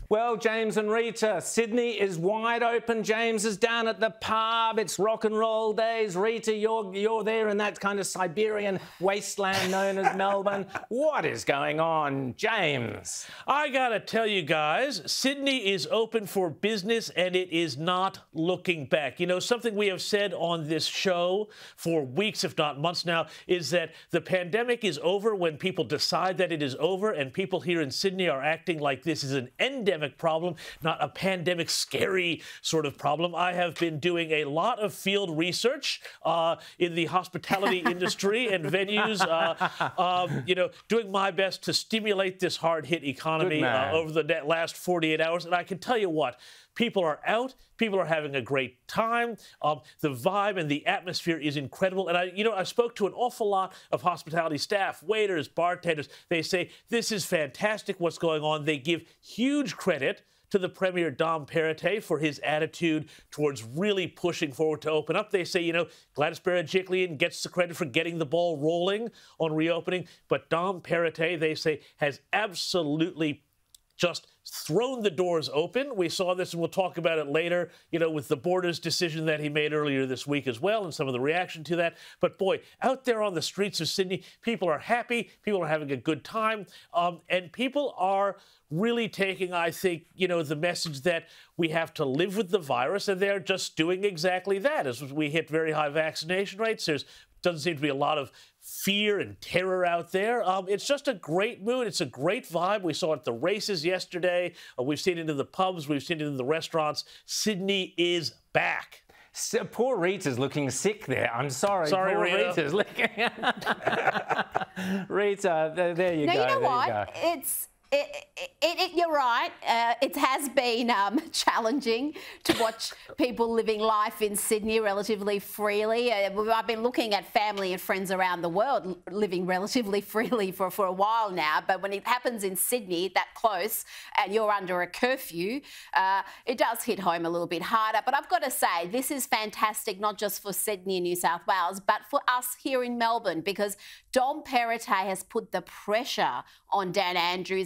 Well, James and Rita, Sydney is wide open. James is down at the pub. It's rock and roll days. Rita, you're there in that kind of Siberian wasteland known as Melbourne. What is going on, James? I gotta tell you guys, Sydney is open for business and it is not looking back. You know, something we have said on this show for weeks, if not months now, is that the pandemic is over when people decide that it is over, and people here in Sydney are acting like this is an endemic problem, not a pandemic scary sort of problem. I have been doing a lot of field research in the hospitality industry and venues, you know, doing my best to stimulate this hard-hit economy over the last 48 hours. And I can tell you what, people are out. People are having a great time. The vibe and the atmosphere is incredible. And I spoke to an awful lot of hospitality staff, waiters, bartenders. They say, this is fantastic what's going on. They give huge credit to the Premier Dom Perrottet for his attitude towards really pushing forward to open up. They say, you know, Gladys Berejiklian gets the credit for getting the ball rolling on reopening, but Dom Perrottet, they say, has absolutely just thrown the doors open. We saw this, and we'll talk about it later, you know, with the Borders decision that he made earlier this week as well, and some of the reaction to that. But boy, out there on the streets of Sydney, people are happy, people are having a good time, and people are really taking, I think, you know, the message that we have to live with the virus, and they're just doing exactly that. As we hit very high vaccination rates, doesn't seem to be a lot of fear and terror out there. It's just a great mood. It's a great vibe. We saw it at the races yesterday. We've seen it in the pubs. We've seen it in the restaurants. Sydney is back. So, poor Rita's looking sick there. I'm sorry. Sorry, poor Rita. Rita's looking. Rita, there you go. You know there what? You go. You're right. It has been challenging to watch people living life in Sydney relatively freely. I've been looking at family and friends around the world living relatively freely for a while now. But when it happens in Sydney that close and you're under a curfew, it does hit home a little bit harder. But I've got to say, this is fantastic, not just for Sydney and New South Wales, but for us here in Melbourne, because Dom Perrottet has put the pressure on Dan Andrews